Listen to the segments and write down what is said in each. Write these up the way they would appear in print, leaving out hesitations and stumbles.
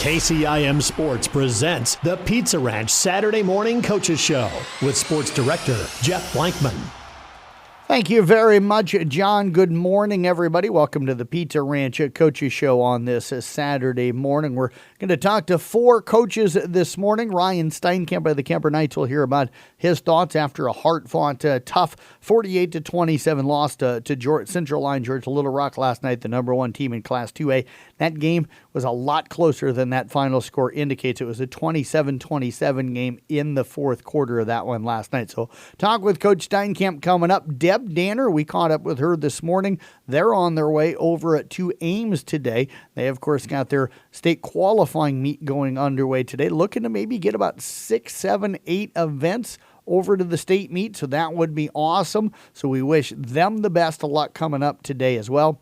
KCIM Sports presents the Pizza Ranch Saturday Morning Coaches Show with Sports Director Jeff Blankman. Thank you very much, John. Good morning, everybody. Welcome to the Pizza Ranch Coaches Show on this Saturday morning. We're going to talk to four coaches this morning. Ryan Steinkamp of the Kemper Knights will hear about his thoughts after a hard-fought, tough 48-27 loss to Central Line Georgia Little Rock last night, the number one team in Class 2A. That game was a lot closer than that final score indicates. It was a 27-27 game in the fourth quarter of that one last night. So talk with Coach Steinkamp coming up. Deb Danner, we caught up with her this morning. They're on their way over to Ames today. They, of course, got their state qualifying meet going underway today, looking to maybe get about 6, 7, 8 events over to the state meet, so that would be awesome. So we wish them the best of luck coming up today as well.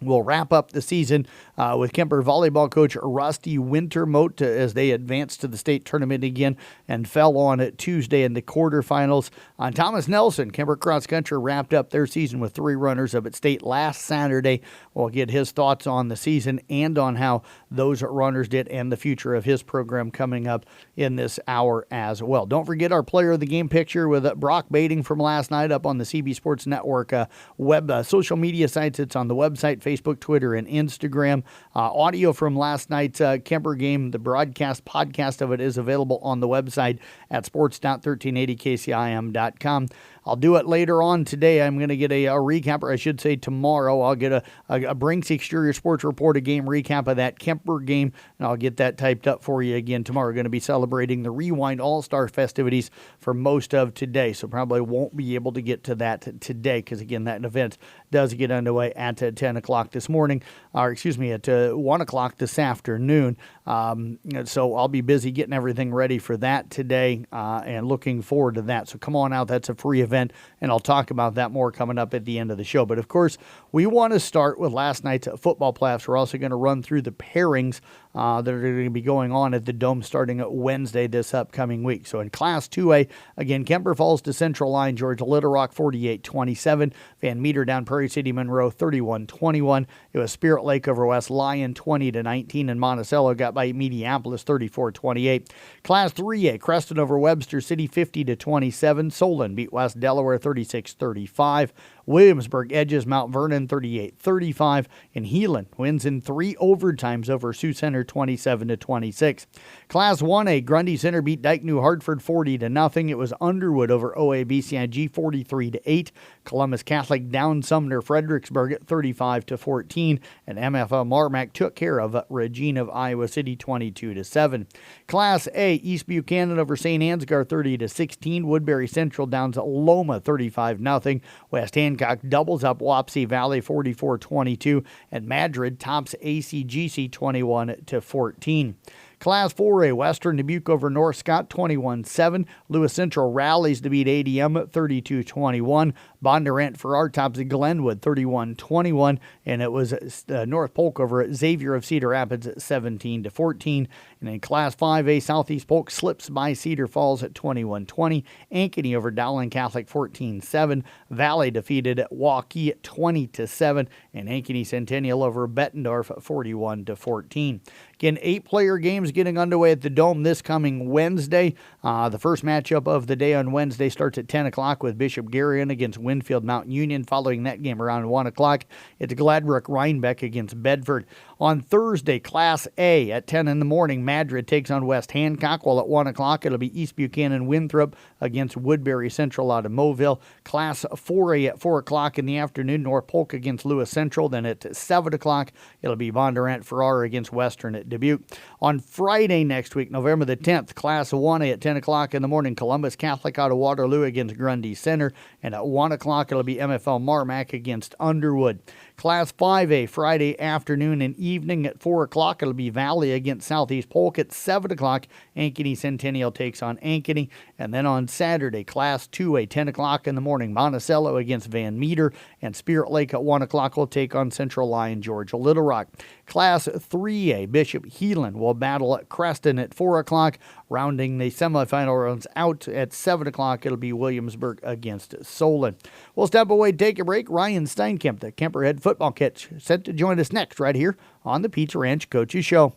We'll wrap up the season with Kemper volleyball coach Rusty Wintermote as they advanced to the state tournament again and fell on it Tuesday in the quarterfinals. Thomas Nelson, Kemper cross country, wrapped up their season with 3 runners-up at state last Saturday. We'll get his thoughts on the season and on how those runners did and the future of his program coming up in this hour as well. Don't forget our player of the game picture with Brock Bading from last night up on the CB Sports Network web social media sites. It's on the website, Facebook, Twitter, and Instagram. Audio from last night's Kemper game, the broadcast podcast of it is available on the website at sports.1380kcim.com. I'll do it later on today. I'm going to get a recap, or I should say tomorrow. I'll get a Brinks Exterior Sports Report, a game recap of that Kemper game, and I'll get that typed up for you again tomorrow. We're going to be celebrating the Rewind All-Star festivities for most of today, so probably won't be able to get to that today because, again, that event does get underway at 10 o'clock this morning, or excuse me, at 1 o'clock this afternoon. So I'll be busy getting everything ready for that today and looking forward to that. So come on out. That's a free event, and I'll talk about that more coming up at the end of the show. But, of course, we want to start with last night's football playoffs. We're also going to run through the pairings that are going to be going on at the Dome starting at Wednesday this upcoming week. So in Class 2A, again, Kemper falls to Central Line Georgia Little Rock 48-27. Van Meter down Prairie City Monroe 31-21. It was Spirit Lake over West Lyon 20-19, and Monticello got by Mediapolis 34-28. Class 3A, Creston over Webster City 50-27. Solon beat West Delaware 36-35. Williamsburg edges Mount Vernon 38-35, and Heelan wins in 3 overtimes over Sioux Center 27-26. Class 1A, Grundy Center beat Dike New Hartford 40-0. It was Underwood over OABCIG 43-8. Columbus Catholic down Sumner Fredericksburg at 35-14, and MFL Marmac took care of Regina of Iowa City 22-7. Class A, East Buchanan over St. Ansgar 30-16. Woodbury Central downs Loma 35-0. West Hancock doubles up Wapsie Valley 44-22, and Madrid tops ACGC 21-14. Class 4A, Western Dubuque over North Scott 21-7. Lewis Central rallies to beat ADM 32-21. Bondurant Farrar tops Glenwood 31-21, and it was North Polk over Xavier of Cedar Rapids at 17-14. And in Class 5A, Southeast Polk slips by Cedar Falls at 21-20. Ankeny over Dowling Catholic 14-7. Valley defeated Waukee at 20-7, and Ankeny Centennial over Bettendorf 41-14. Again, 8-player games getting underway at the Dome this coming Wednesday. The first matchup of the day on Wednesday starts at 10 o'clock with Bishop Garrion against Winfield Mountain Union. Following that game around 1 o'clock, it's Gladbrook Rhinebeck against Bedford. On Thursday, Class A at 10 in the morning, Madrid takes on West Hancock, while at 1 o'clock it'll be East Buchanan Winthrop against Woodbury Central out of Mobile. Class 4A at 4 o'clock in the afternoon, North Polk against Lewis Central. Then at 7 o'clock, it'll be Bondurant Farrar against Western at Dubuque. On Friday next week, November the 10th, Class 1A at 10 o'clock in the morning, Columbus Catholic out of Waterloo against Grundy Center. And at 1 o'clock, it'll be MFL Marmac against Underwood. Class 5A, Friday afternoon and evening at 4 o'clock. It'll be Valley against Southeast Polk. At 7 o'clock, Ankeny Centennial takes on Ankeny. And then on Saturday, Class 2A, 10 o'clock in the morning, Monticello against Van Meter. And Spirit Lake at 1 o'clock will take on Central Lyon Georgia Little Rock. Class 3A, Bishop Heelan will battle at Creston at 4 o'clock. Rounding the semifinal rounds out at 7 o'clock, it'll be Williamsburg against Solon. We'll step away, take a break. Ryan Steinkamp, the Kemper head football coach, set to join us next right here on the Pizza Ranch Coaches Show.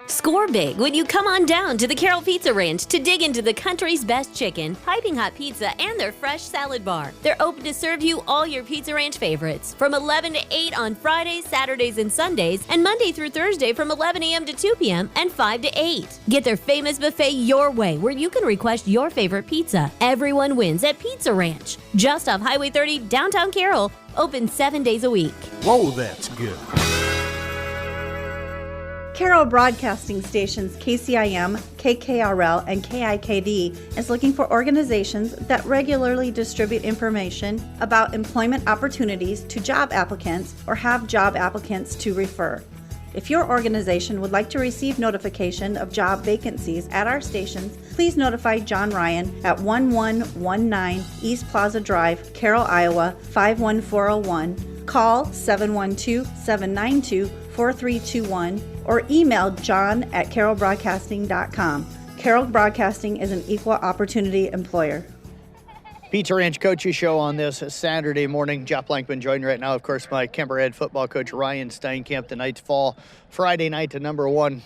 Score big when you come on down to the Carroll Pizza Ranch to dig into the country's best chicken, piping hot pizza, and their fresh salad bar. They're open to serve you all your Pizza Ranch favorites from 11 to 8 on Fridays, Saturdays, and Sundays, and Monday through Thursday from 11 a.m. to 2 p.m. and 5 to 8. Get their famous buffet your way, where you can request your favorite pizza. Everyone wins at Pizza Ranch, just off Highway 30, downtown Carroll, open 7 days a week. Whoa, that's good. Carroll Broadcasting Stations KCIM, KKRL, and KIKD is looking for organizations that regularly distribute information about employment opportunities to job applicants or have job applicants to refer. If your organization would like to receive notification of job vacancies at our stations, please notify John Ryan at 1119 East Plaza Drive, Carroll, Iowa 51401. Call 712-792-4321 or email john@carrollbroadcasting.com. Carroll Broadcasting is an equal opportunity employer. Pizza Ranch Coaches Show on this Saturday morning. Jeff Blankman joined right now, of course, my Kemper head football coach Ryan Steinkamp. The Knights fall Friday night to number one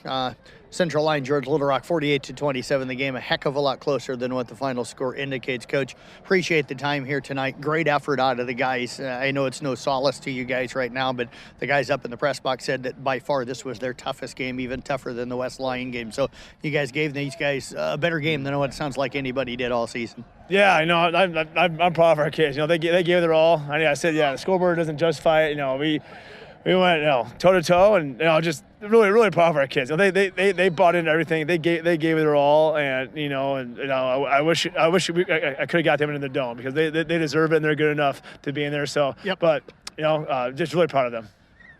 Central Line, George Little Rock, 48-27. The game a heck of a lot closer than what the final score indicates. Coach, appreciate the time here tonight. Great effort out of the guys. I know it's no solace to you guys right now, but the guys up in the press box said that by far this was their toughest game, even tougher than the West Lyon game. So you guys gave these guys a better game than what it sounds like anybody did all season. Yeah, I know. I'm proud of our kids. You know, they gave their all. I said, yeah, the scoreboard doesn't justify it. You know, we went, toe to toe, and just really proud of our kids. You know, they bought into everything. They gave it their all, and I wish I could have got them into the dome because they deserve it and they're good enough to be in there. So, yep. But just really proud of them.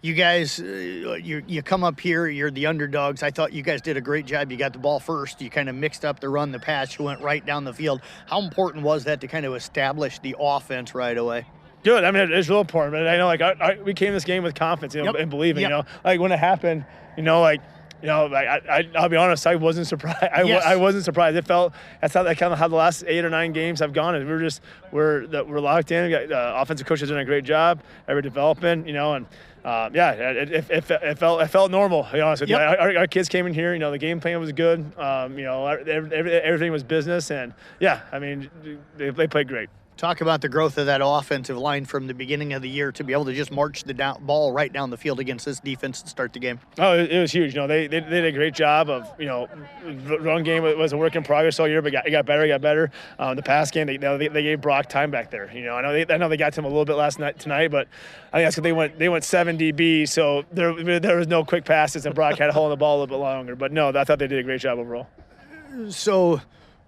You guys, you come up here, you're the underdogs. I thought you guys did a great job. You got the ball first. You kind of mixed up the run, the pass. You went right down the field. How important was that to kind of establish the offense right away? Good. I mean, it's real important. But I know, we came this game with confidence, and believing. Yep. When it happened, I'll be honest, I wasn't surprised. I wasn't surprised. It felt that's how the last 8 or 9 games have gone. And we're locked in. We got, offensive coaches doing a great job. We're developing, and it felt normal. To be honest with you, our kids came in here. The game plan was good. Everything was business, and they played great. Talk about the growth of that offensive line from the beginning of the year to be able to just march the ball right down the field against this defense to start the game. Oh, it was huge. They did a great job of, run game was a work in progress all year, but it got better. The pass game, they gave Brock time back there. I know they got to him a little bit tonight, but I think that's because they went 7 DB, so there was no quick passes, and Brock had a hole in the ball a little bit longer. But no, I thought they did a great job overall. So,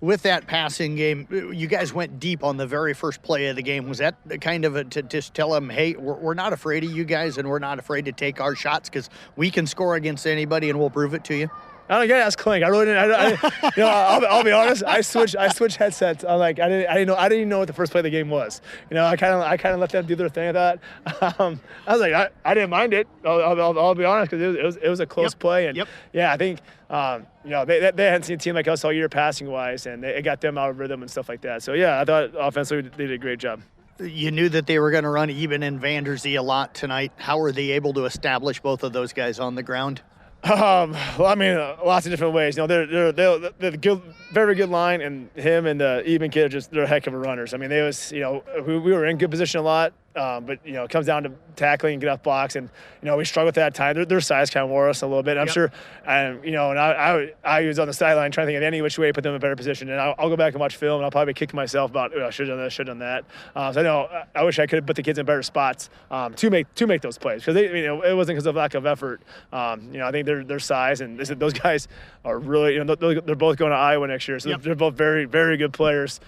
with that passing game, you guys went deep on the very first play of the game. Was that kind of to just tell them, hey, we're not afraid of you guys and we're not afraid to take our shots because we can score against anybody and we'll prove it to you? I don't get ask Klink. I really didn't. I'll be honest. I switched headsets. I didn't even know what the first play of the game was. I kind of let them do their thing. I was like, I didn't mind it. I'll be honest because it was a close play, and I think they hadn't seen a team like us all year passing wise, and it got them out of rhythm and stuff like that. So I thought offensively they did a great job. You knew that they were going to run Eben and Vanderzee a lot tonight. How were they able to establish both of those guys on the ground? Lots of different ways. They're good, very good line, and him and the Eben kid they're a heck of a runners. We were in good position a lot. But it comes down to tackling and get off blocks, and we struggle with that at times. Their size kind of wore us a little bit. I'm sure, and I was on the sideline trying to think of any which way to put them in a better position. And I'll go back and watch film, and I'll probably kick myself about I should have done this, should have done that. So I know I wish I could have put the kids in better spots to make those plays because it wasn't because of lack of effort. I think their size and those guys are really they're both going to Iowa next year, so they're both very very good players.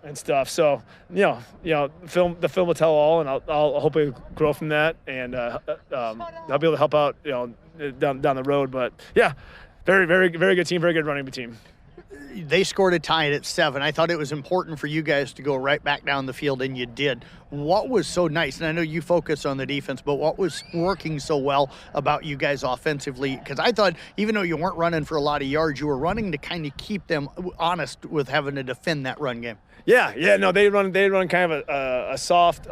And stuff. So, the film will tell all, and I'll hopefully grow from that, and I'll be able to help out, down the road. But very, very, very good team, very good running team. They scored a tie at 7. I thought it was important for you guys to go right back down the field, and you did. What was so nice, and I know you focus on the defense, but what was working so well about you guys offensively? Because I thought even though you weren't running for a lot of yards, you were running to kind of keep them honest with having to defend that run game. Yeah, no, they run kind of a soft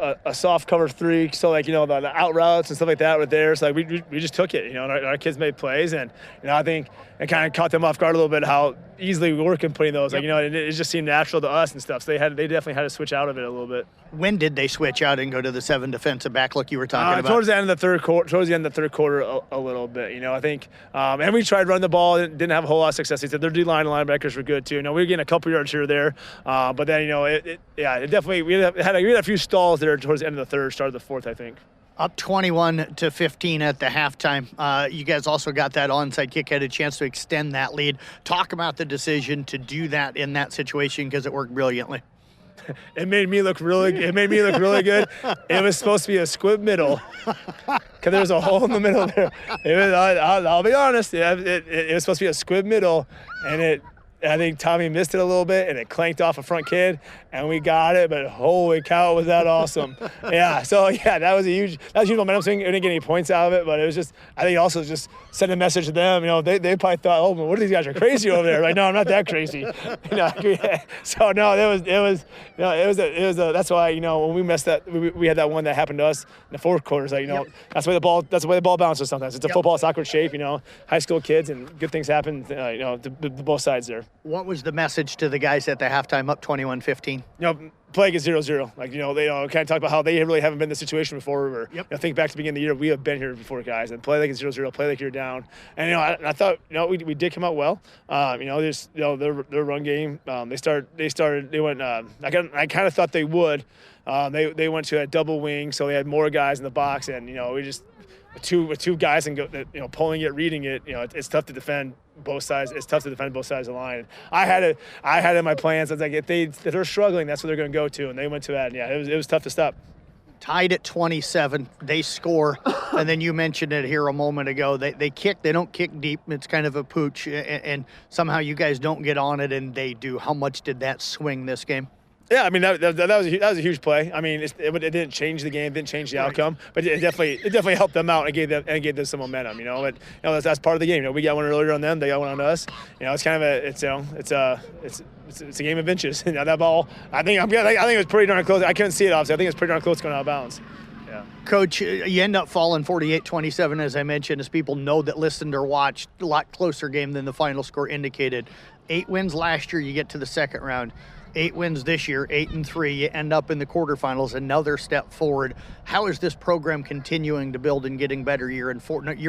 cover 3, so like, you know, the out routes and stuff like that were there. So like we just took it, you know, and our kids made plays, and you know, I think it kind of caught them off guard a little bit how easily we were completing those. Like, you know, it just seemed natural to us and stuff. So they definitely had to switch out of it a little bit. When did they switch out and go to the 7 defensive back look you were talking about? Towards the end of the third quarter, a little bit. You know, I think, and we tried running the ball, didn't have a whole lot of success. They said their D-line and linebackers were good too. You know, we were getting a couple yards here or there, but then, you know, it definitely we had a few stalls there towards the end of the third, start of the fourth, I think. Up 21-15 at the halftime. You guys also got that onside kick, had a chance to extend that lead. Talk about the decision to do that in that situation, because it worked brilliantly. It made me look really good. It was supposed to be a squib middle, because there was a hole in the middle there. I'll be honest. It was supposed to be a squib middle, and I think Tommy missed it a little bit, and it clanked off a front kid, and we got it. But holy cow, was that awesome! Yeah, so yeah, that was a huge momentum swing. We didn't get any points out of it, but it was just, I think, also just send a message to them. You know, they probably thought, oh, what are these guys are crazy over there? Like, no, I'm not that crazy. You know, so no, that's why, you know, when we messed that, we had that one that happened to us in the fourth quarter. It's like, you know, that's the way the ball bounces sometimes. It's a football, it's awkward shape. You know, high school kids, and good things happen. You know, to both sides there. What was the message to the guys at the halftime up 21-15? You know, play like it's 0-0. Like, you know, they kind of talk about how they really haven't been in this situation before. Or, you know, think back to the beginning of the year, we have been here before, guys, and play like it's 0-0, play like you're down. And, you know, I thought, you know, we did come out well. You know, there's, you know, their run game. They went. I kind of thought they would. They went to a double wing, so they had more guys in the box, and, you know, we just with two guys and go, you know, pulling it, reading it. You know, it's tough to defend both sides. It's tough to defend both sides of the line. I had it in my plans. I was like, if they're struggling, that's what they're going to go to, and they went to that. And yeah, it was tough to stop. Tied at 27, they score, and then you mentioned it here a moment ago. They kick. They don't kick deep. It's kind of a pooch, and somehow you guys don't get on it, and they do. How much did that swing this game? Yeah, I mean, that was a huge play. I mean, it didn't change the game, didn't change the outcome, but it definitely helped them out and gave them some momentum. You know, but you know, that's part of the game. You know, we got one earlier on them, they got one on us. You know, it's kind of it's a game of inches. You know, that ball, I think it was pretty darn close. I couldn't see it, obviously. I think it's pretty darn close going out of bounds. Yeah. Coach, you end up falling 48-27, as I mentioned, as people know that listened or watched. A lot closer game than the final score indicated. 8 wins last year, you get to the second round. 8 wins this year, 8-3. You end up in the quarterfinals, another step forward. How is this program continuing to build and getting better year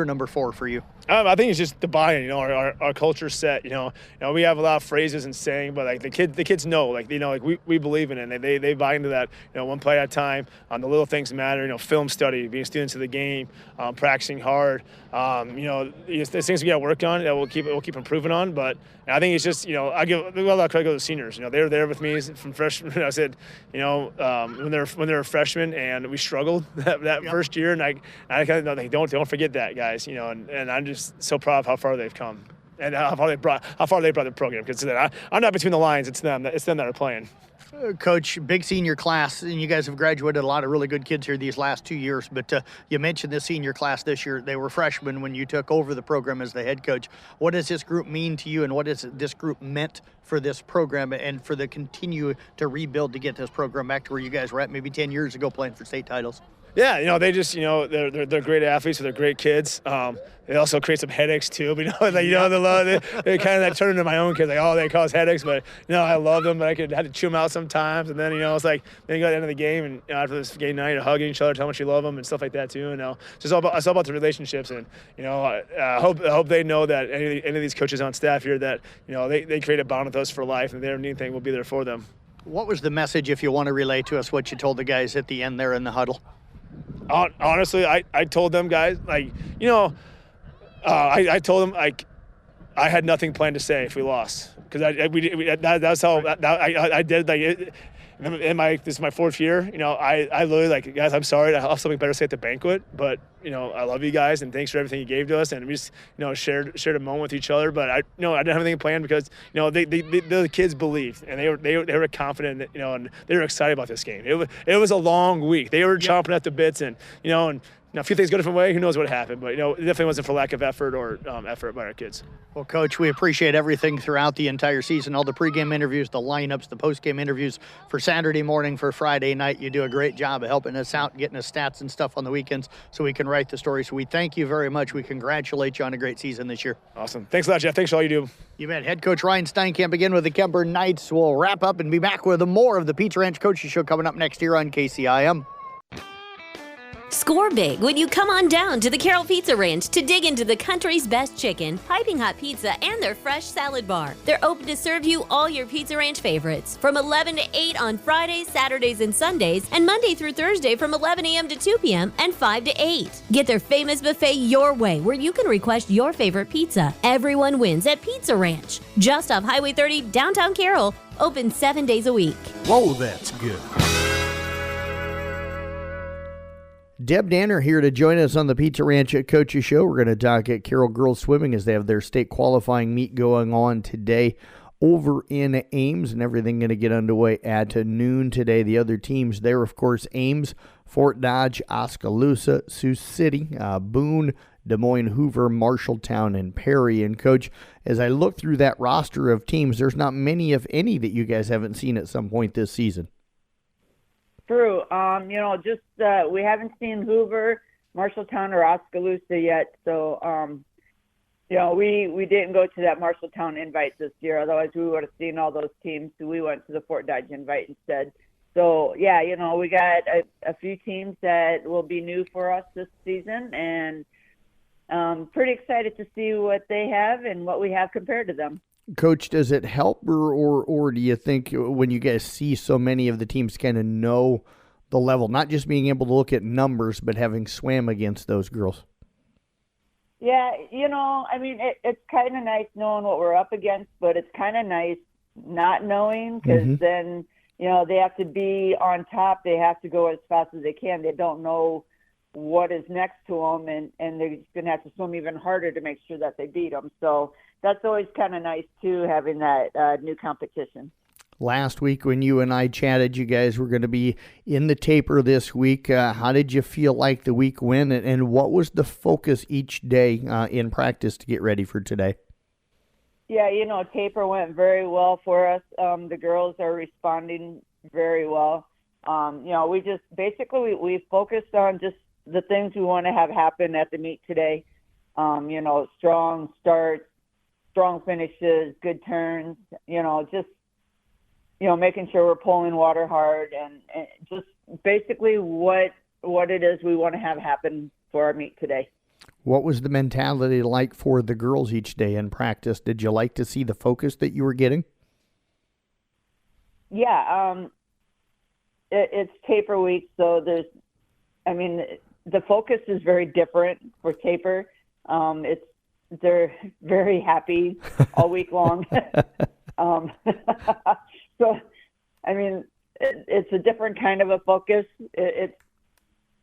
number 4 for you? I think it's just the buy-in. You know, our culture set. You know, we have a lot of phrases and saying, but like the kids know, like, you know, like we believe in it, and they buy into that. You know, one play at a time. The little things matter. You know, film study, being students of the game, practicing hard. You know, there's things we got to work on that we'll keep improving on. But I think it's just, you know, I give a lot of credit to the seniors. You know, they were there with me from freshman. I said, you know, when they were freshmen, and we struggled that first year, and I kind of know, like, don't forget that, guys. You know, and I'm just so proud of how far they've come and how far they brought the program. Because I'm not between the lines. It's them that are playing. Coach, big senior class, and you guys have graduated a lot of really good kids here these last 2 years, but you mentioned the senior class this year. They were freshmen when you took over the program as the head coach. What does this group mean to you, and what has this group meant for this program and for the continue to rebuild to get this program back to where you guys were at maybe 10 years ago playing for state titles? Yeah, you know, they just, you know, they're great athletes, so they're great kids. They also create some headaches too, but, you know, like, you know, they kind of turn into my own kids, like, oh, they cause headaches, but, you know, I love them, but I had to chew them out sometimes. And then, you know, it's like, then you go at the end of the game, and, you know, after this game night, hugging each other, tell how much you love them and stuff like that too. And, you know, it's all about the relationships. And, you know, I hope they know that any of these coaches on staff here, that, you know, they create a bond with us for life, and if they don't need anything, we'll be there for them. What was the message, if you want to relay to us, what you told the guys at the end there in the huddle? Honestly, I told them, guys, like, you know, I told them, like, I had nothing planned to say if we lost, because that's how I did. Like, this is my 4th year. You know, I literally, like, guys, I'm sorry. I have something better to say at the banquet, but, you know, I love you guys, and thanks for everything you gave to us. And we just, you know, shared a moment with each other. But I didn't have anything planned, because, you know, the kids believed, and they were confident, you know, and they were excited about this game. It was a long week. They were chomping at the bits, and, you know, and a few things go a different way. Who knows what happened? But, it definitely wasn't for lack of effort or effort by our kids. Well, Coach, we appreciate everything throughout the entire season, all the pregame interviews, the lineups, the postgame interviews for Saturday morning, for Friday night. You do a great job of helping us out, getting us stats and stuff on the weekends so we can write the story. So we thank you very much. We congratulate you on a great season this year. Awesome. Thanks a lot, Jeff. Thanks for all you do. You bet. Head coach Ryan Steinkamp again with the Kemper Knights. We'll wrap up and be back with more of the Pizza Ranch Coaches Show coming up next year on KCIM. Score big when you come on down to the Carroll Pizza Ranch to dig into the country's best chicken, piping hot pizza, and their fresh salad bar. They're open to serve you all your Pizza Ranch favorites from 11 to 8 on Fridays, Saturdays, and Sundays, and Monday through Thursday from 11 a.m. to 2 p.m. and 5 to 8. Get their famous buffet your way, where you can request your favorite pizza. Everyone wins at Pizza Ranch, just off Highway 30, downtown Carroll, open 7 days a week. Whoa, that's good. Deb Danner here to join us on the Pizza Ranch Coaches Show. We're going to talk at Carroll Girls Swimming as they have their state qualifying meet going on today over in Ames, and everything going to get underway at noon today. The other teams there, of course, Ames, Fort Dodge, Oskaloosa, Sioux City, Boone, Des Moines, Hoover, Marshalltown, and Perry. And, Coach, as I look through that roster of teams, there's not many, if any, that you guys haven't seen at some point this season. True. We haven't seen Hoover, Marshalltown, or Oskaloosa yet. So, we didn't go to that Marshalltown invite this year. Otherwise, we would have seen all those teams. So we went to the Fort Dodge invite instead. So, we got a few teams that will be new for us this season. And pretty excited to see what they have and what we have compared to them. Coach, does it help or do you think when you guys see so many of the teams kind of know the level, not just being able to look at numbers, but having swam against those girls? Yeah, it's kind of nice knowing what we're up against, but it's kind of nice not knowing because then, they have to be on top. They have to go as fast as they can. They don't know what is next to them, and they're going to have to swim even harder to make sure that they beat them. So that's always kind of nice, too, having that new competition. Last week when you and I chatted, you guys were going to be in the taper this week. How did you feel like the week went, and what was the focus each day in practice to get ready for today? Yeah, taper went very well for us. The girls are responding very well. We just basically we focused on just the things we want to have happen at the meet today. Strong starts, strong finishes, good turns, making sure we're pulling water hard and just basically what it is we want to have happen for our meet today. What was the mentality like for the girls each day in practice? Did you like to see the focus that you were getting? Yeah, it's taper week, so the focus is very different for taper. They're very happy all week long. It's a different kind of a focus. It's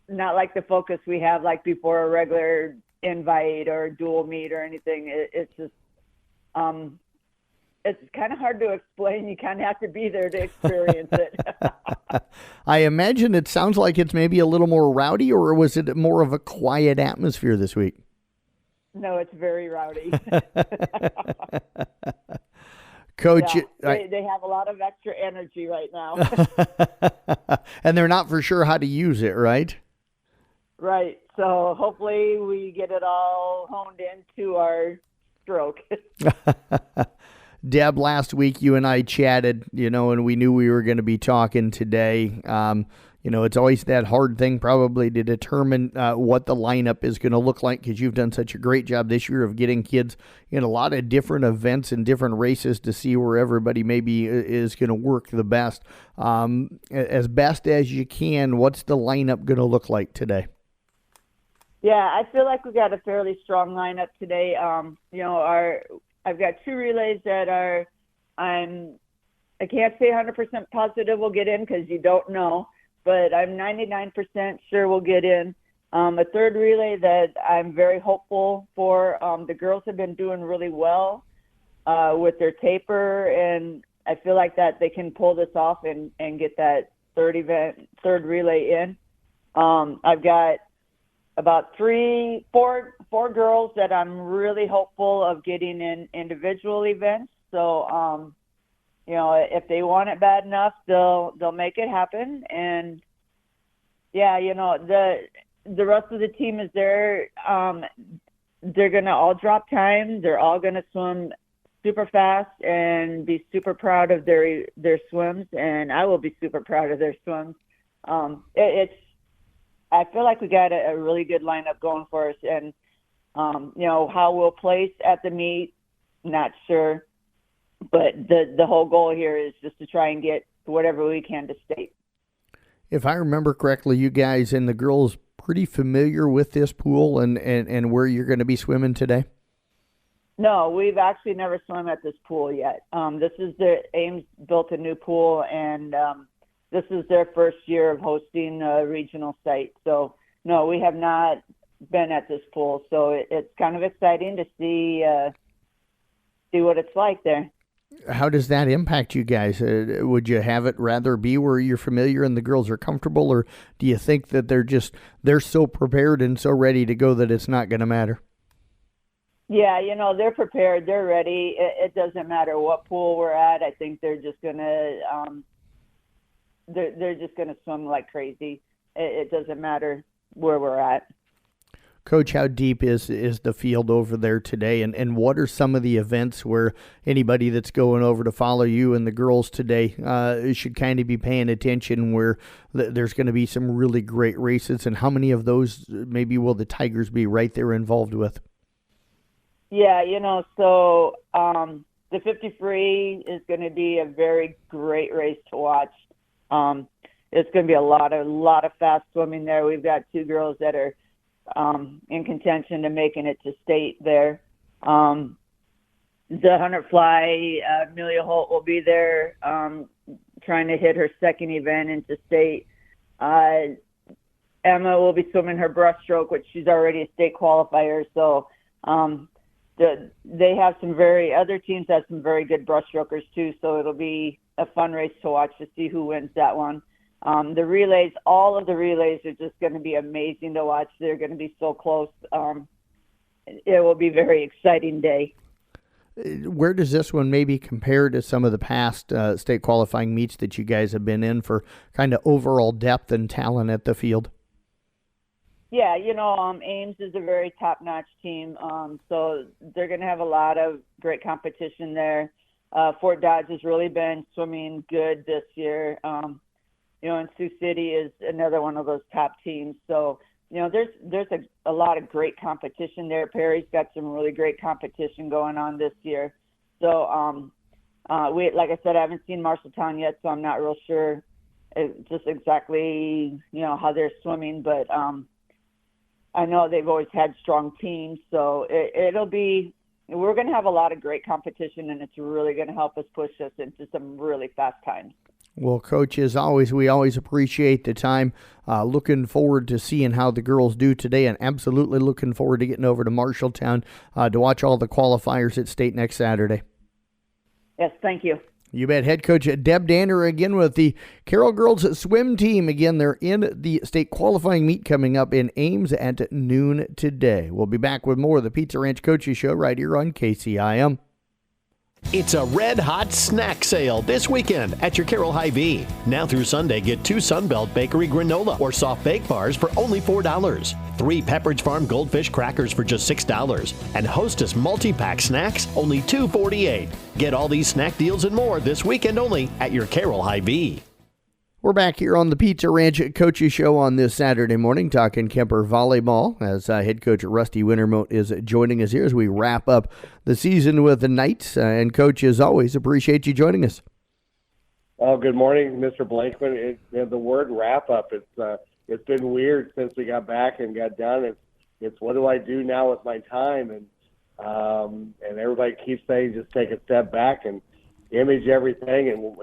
not like the focus we have like before a regular invite or dual meet or anything. It's just, it's kind of hard to explain. You kind of have to be there to experience it. I imagine it sounds like it's maybe a little more rowdy, or was it more of a quiet atmosphere this week? No, it's very rowdy. Coach, yeah, they have a lot of extra energy right now. And they're not for sure how to use it, right? Right. So hopefully we get it all honed into our stroke. Deb, last week you and I chatted, and we knew we were going to be talking today. It's always that hard thing probably to determine what the lineup is going to look like, because you've done such a great job this year of getting kids in a lot of different events and different races to see where everybody maybe is going to work the best. As best as you can, what's the lineup going to look like today? Yeah, I feel like we got a fairly strong lineup today. I've got two relays that I can't say 100% positive we'll get in because you don't know, but I'm 99% sure we'll get in. A third relay that I'm very hopeful for. The girls have been doing really well with their taper, and I feel like that they can pull this off and get that third relay in. I've got about four girls that I'm really hopeful of getting in individual events. So, if they want it bad enough, they'll make it happen. And yeah, the rest of the team is there. They're gonna all drop time. They're all gonna swim super fast and be super proud of their swims, and I will be super proud of their swims. I feel like we got a really good lineup going for us, and how we'll place at the meet, not sure, but the whole goal here is just to try and get whatever we can to state. If I remember correctly, you guys and the girls pretty familiar with this pool and where you're going to be swimming today? No, we've actually never swum at this pool yet. This is Ames built a new pool, and this is their first year of hosting a regional site. So, no, we have not been at this pool. So it's kind of exciting to see what it's like there. How does that impact you guys? Would you have it rather be where you're familiar and the girls are comfortable, or do you think that they're so prepared and so ready to go that it's not going to matter? Yeah, they're prepared. They're ready. It doesn't matter what pool we're at. I think they're just gonna they're just gonna swim like crazy. It doesn't matter where we're at. Coach, how deep is the field over there today, and what are some of the events where anybody that's going over to follow you and the girls today should kind of be paying attention, where there's going to be some really great races, and how many of those maybe will the Tigers be right there involved with? Yeah, so the 50 free is going to be a very great race to watch. It's going to be a lot of fast swimming there. We've got two girls that are in contention to making it to state there. The 100 fly, Amelia Holt will be there trying to hit her second event into state. Emma will be swimming her breaststroke, which she's already a state qualifier. So they have other teams have some very good breaststrokers too. So it'll be a fun race to watch to see who wins that one. The relays, all of the relays are just going to be amazing to watch. They're going to be so close. It will be a very exciting day. Where does this one maybe compare to some of the past state qualifying meets that you guys have been in for kind of overall depth and talent at the field? Yeah, Ames is a very top-notch team, so they're going to have a lot of great competition there. Fort Dodge has really been swimming good this year. And Sioux City is another one of those top teams. So, there's a lot of great competition there. Perry's got some really great competition going on this year. So, like I said, I haven't seen Marshalltown yet, so I'm not real sure just exactly, how they're swimming. But I know they've always had strong teams. So we're going to have a lot of great competition, and it's really going to help us push us into some really fast times. Well, Coach, as always, we always appreciate the time. Looking forward to seeing how the girls do today, and absolutely looking forward to getting over to Marshalltown to watch all the qualifiers at state next Saturday. Yes, thank you. You bet. Head coach Deb Danner again with the Carroll girls swim team. Again, they're in the state qualifying meet coming up in Ames at noon today. We'll be back with more of the Pizza Ranch Coaches Show right here on KCIM. It's a red-hot snack sale this weekend at your Carroll Hy-Vee. Now through Sunday, get 2 Sunbelt Bakery granola or soft bake bars for only $4, 3 Pepperidge Farm Goldfish crackers for just $6, and Hostess multi-pack snacks only $2.48. Get all these snack deals and more this weekend only at your Carroll Hy-Vee. We're back here on the Pizza Ranch Coaches Show on this Saturday morning, talking Kemper volleyball, as head coach Rusty Wintermote is joining us here as we wrap up the season with the Knights. And Coach, as always, appreciate you joining us. Oh, good morning, Mr. Blankman. The word wrap up, it's been weird since we got back and got done. It's what do I do now with my time? And everybody keeps saying just take a step back and image everything and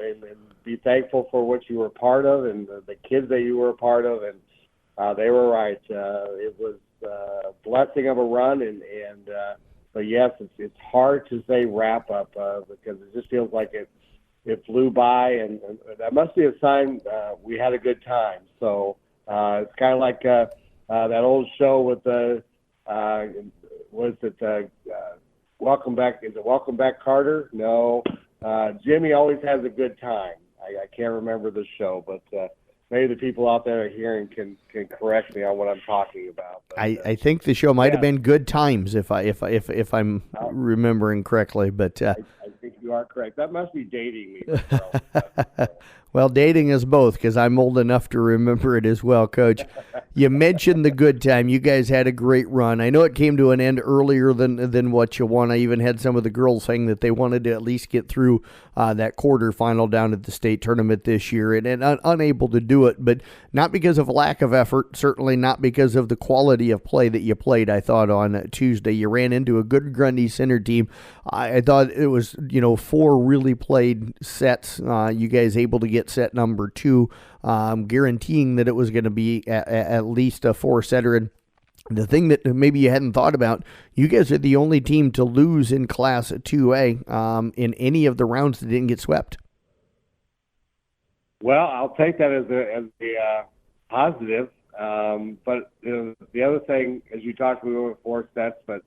be thankful for what you were a part of and the kids that you were a part of. And they were right. It was a blessing of a run. But yes, it's hard to say wrap up because it just feels like it flew by. And that must be a sign we had a good time. So it's kind of like that old show with the Welcome Back? Is it Welcome Back, Carter? No. Jimmy always has a good time. I can't remember the show, but maybe the people out there hearing can correct me on what I'm talking about. But, I think the show might have been Good Times if I'm remembering correctly, but I think you are correct. That must be dating me. well, dating is both, because I'm old enough to remember it as well, Coach. You mentioned the good time. You guys had a great run. I know it came to an end earlier than what you want. I even had some of the girls saying that they wanted to at least get through that quarterfinal down at the state tournament this year, and unable to do it, but not because of lack of effort, certainly not because of the quality of play that you played. I thought on Tuesday you ran into a good Grundy Center team. I thought it was 4 really played sets. You guys able to get set number 2, guaranteeing that it was going to be at least a 4-setter. And the thing that maybe you hadn't thought about, you guys are the only team to lose in Class 2A in any of the rounds that didn't get swept. Well, I'll take that as a positive. But the other thing, as you talked, we went 4 sets, but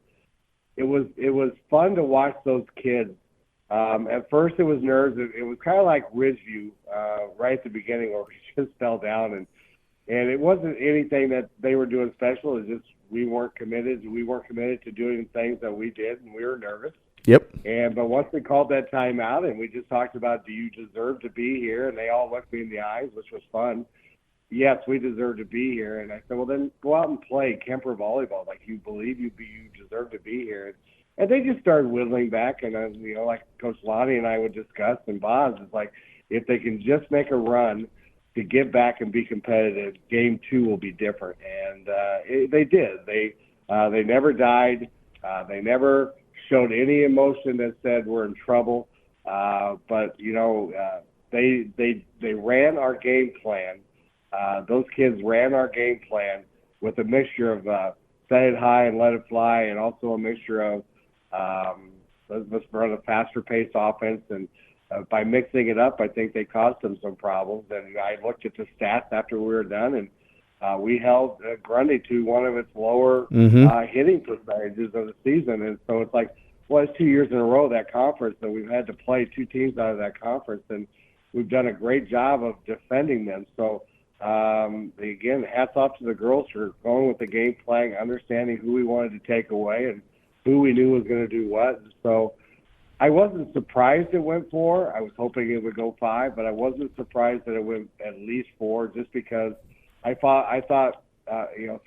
it was fun to watch those kids. At first, it was nerves. It was kind of like Ridgeview right at the beginning, where we just fell down, and it wasn't anything that they were doing special. It's just we weren't committed. We weren't committed to doing things that we did, and we were nervous. Yep. But once we called that timeout, and we just talked about, do you deserve to be here? And they all looked me in the eyes, which was fun. Yes, we deserve to be here. And I said, well, then go out and play Kemper volleyball. Like, you believe you deserve to be here. And they just started whittling back. And, like Coach Lonnie and I would discuss, and Boz, is like, if they can just make a run to get back and be competitive, game 2 will be different. And they did. They never died. They never showed any emotion that said we're in trouble. But they ran our game plan. Those kids ran our game plan with a mixture of set it high and let it fly, and also a mixture of let's run a faster paced offense. And by mixing it up, I think they caused them some problems. And I looked at the stats after we were done, and we held Grundy to one of its lower hitting percentages of the season. And so it's like, well, it's 2 years in a row, that conference, that we've had to play 2 teams out of that conference, and we've done a great job of defending them. So, again, hats off to the girls for going with the game plan, understanding who we wanted to take away and who we knew was going to do what. So I wasn't surprised it went 4. I was hoping it would go 5, but I wasn't surprised that it went at least 4, just because I thought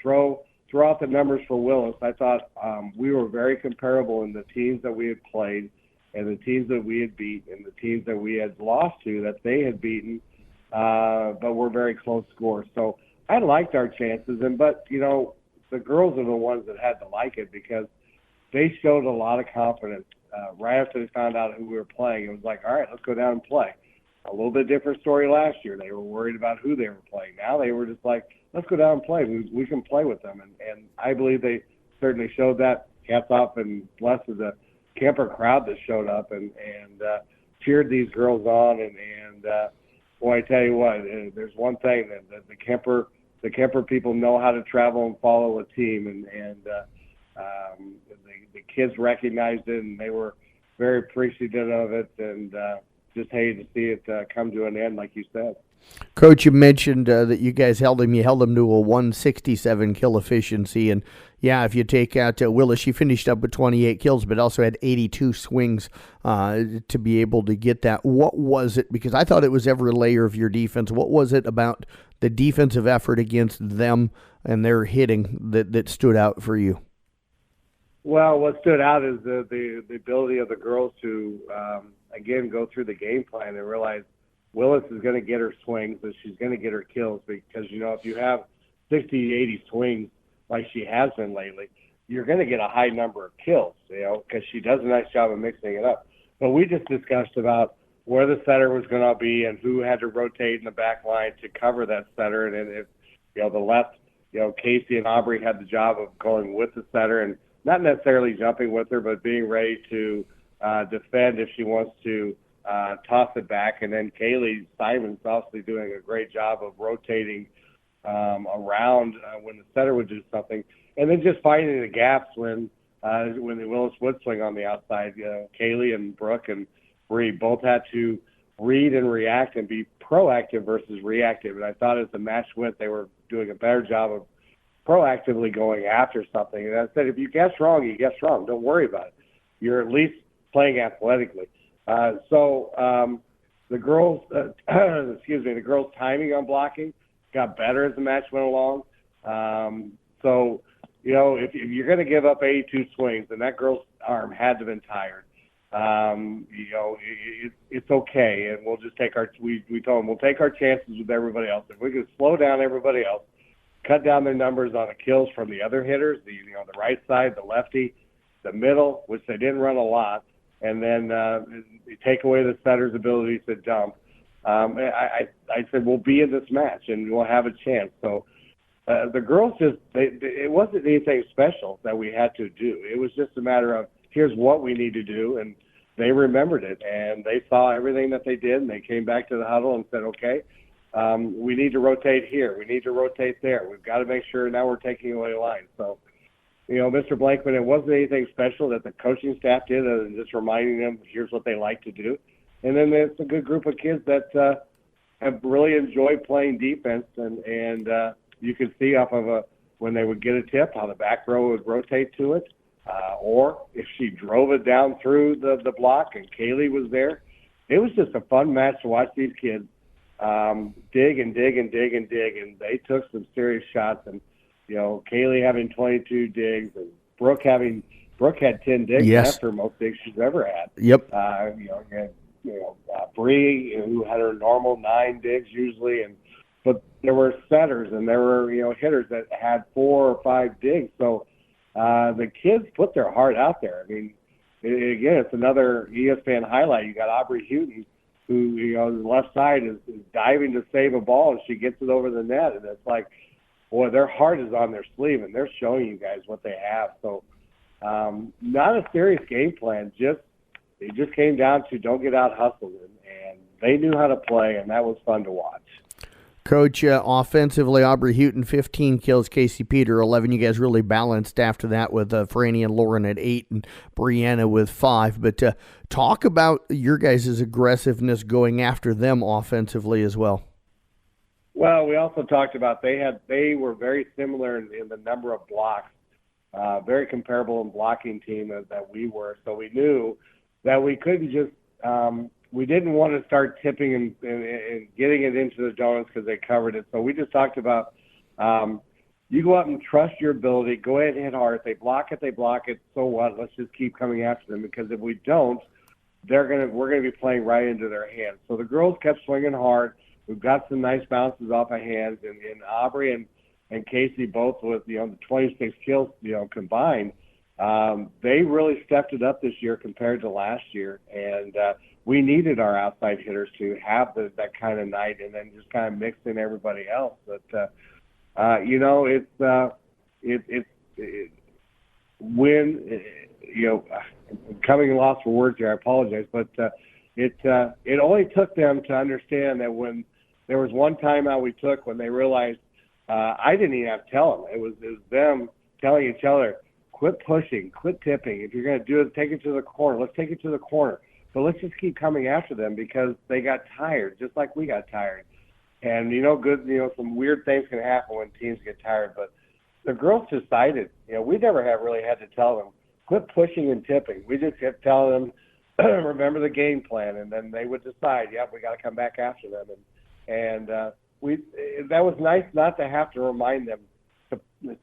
throw out the numbers for Willis. I thought we were very comparable in the teams that we had played and the teams that we had beat and the teams that we had lost to that they had beaten, but were very close scores. So I liked our chances. But the girls are the ones that had to like it, because they showed a lot of confidence right after they found out who we were playing. It was like, all right, let's go down and play. A little bit different story last year. They were worried about who they were playing. Now they were just like, let's go down and play. We can play with them. And I believe they certainly showed that. Hats off and bless the Kemper crowd that showed up and cheered these girls on. And boy, I tell you what, there's one thing that the Kemper people know how to travel and follow a team. And the kids recognized it, and they were very appreciative of it, and just hated to see it come to an end, like you said. Coach, you mentioned that you guys held him to a 167 kill efficiency. And, yeah, if you take out Willis, she finished up with 28 kills, but also had 82 swings to be able to get that. What was it? Because I thought it was every layer of your defense. What was it about the defensive effort against them and their hitting that stood out for you? Well, what stood out is the ability of the girls to, again, go through the game plan and realize Willis is going to get her swings, and she's going to get her kills, because, if you have 60, 80 swings like she has been lately, you're going to get a high number of kills, because she does a nice job of mixing it up. But we just discussed about where the setter was going to be and who had to rotate in the back line to cover that setter. And if, the left, Casey and Aubrey had the job of going with the setter and not necessarily jumping with her, but being ready to defend if she wants to toss it back. And then Kaylee Simon's obviously doing a great job of rotating around when the setter would do something, and then just finding the gaps when the Willis would swing on the outside. Kaylee and Brooke and Bree both had to read and react and be proactive versus reactive. And I thought as the match went, they were doing a better job of proactively going after something. And I said, if you guess wrong, you guess wrong. Don't worry about it. You're at least playing athletically. The girls, the girls' timing on blocking got better as the match went along. If you're going to give up 82 swings, then that girl's arm had to have been tired. It's okay, and we'll just take we told them we'll take our chances with everybody else. If we can slow down everybody else, cut down their numbers on the kills from the other hitters, the right side, the lefty, the middle, which they didn't run a lot, and then take away the setter's ability to dump. I said we'll be in this match and we'll have a chance. So the girls it wasn't anything special that we had to do. It was just a matter of here's what we need to do, and they remembered it, and they saw everything that they did, and they came back to the huddle and said, okay, we need to rotate here. We need to rotate there. We've got to make sure now we're taking away lines. So, Mr. Blankman, it wasn't anything special that the coaching staff did other than just reminding them here's what they like to do. And then it's a good group of kids that have really enjoyed playing defense, and you could see off of when they would get a tip how the back row would rotate to it. Or if she drove it down through the block and Kaylee was there, it was just a fun match to watch these kids dig and dig and dig and dig, and they took some serious shots. And Kaylee having 22 digs, and Brooke had 10 digs. Yes. That's her most digs she's ever had. Yep. Bree, who had her normal 9 digs usually, but there were setters and there were hitters that had 4 or 5 digs. So. The kids put their heart out there. I mean, again, it's another ESPN highlight. You got Aubrey Houghton, who, the left side is diving to save a ball, and she gets it over the net. And it's like, boy, their heart is on their sleeve, and they're showing you guys what they have. So not a serious game plan. It just came down to don't get out hustled. And they knew how to play, and that was fun to watch. Coach, offensively, Aubrey Houghton, 15 kills, Casey Peter, 11. You guys really balanced after that with Franny and Lauren at 8 and Brianna with 5. But talk about your guys' aggressiveness going after them offensively as well. Well, we also talked about they were very similar in the number of blocks, very comparable in blocking team that we were. So we knew that we couldn't just we didn't want to start tipping and getting it into the donuts because they covered it. So we just talked about you go out and trust your ability. Go ahead and hit hard. If they block it. So what? Let's just keep coming after them, because if we don't, we're gonna be playing right into their hands. So the girls kept swinging hard. We've got some nice bounces off of hands, and Aubrey and Casey both with the 26 kills combined. They really stepped it up this year compared to last year, and we needed our outside hitters to have that kind of night, and then just kind of mix in everybody else. But I'm coming lost for words here. I apologize, but it only took them to understand that when there was one timeout we took when they realized I didn't even have to tell them. It was them telling each other, quit pushing, quit tipping. If you're going to do it, take it to the corner. Let's take it to the corner. But let's just keep coming after them because they got tired, just like we got tired. And, some weird things can happen when teams get tired. But the girls decided, we never have really had to tell them, quit pushing and tipping. We just kept telling them, remember the game plan. And then they would decide, we got to come back after them. And that was nice not to have to remind them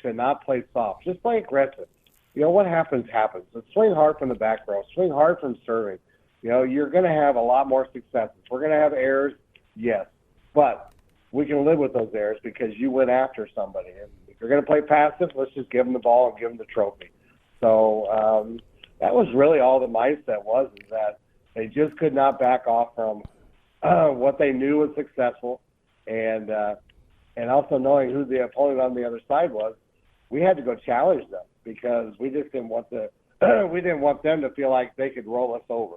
to not play soft. Just play aggressive. What happens. So swing hard from the back row. Swing hard from serving. You're going to have a lot more successes. We're going to have errors, yes. But we can live with those errors because you went after somebody. And if you're going to play passive, let's just give them the ball and give them the trophy. So that was really all the mindset was, is that they just could not back off from what they knew was successful. And also knowing who the opponent on the other side was, we had to go challenge them because we just didn't want them to feel like they could roll us over.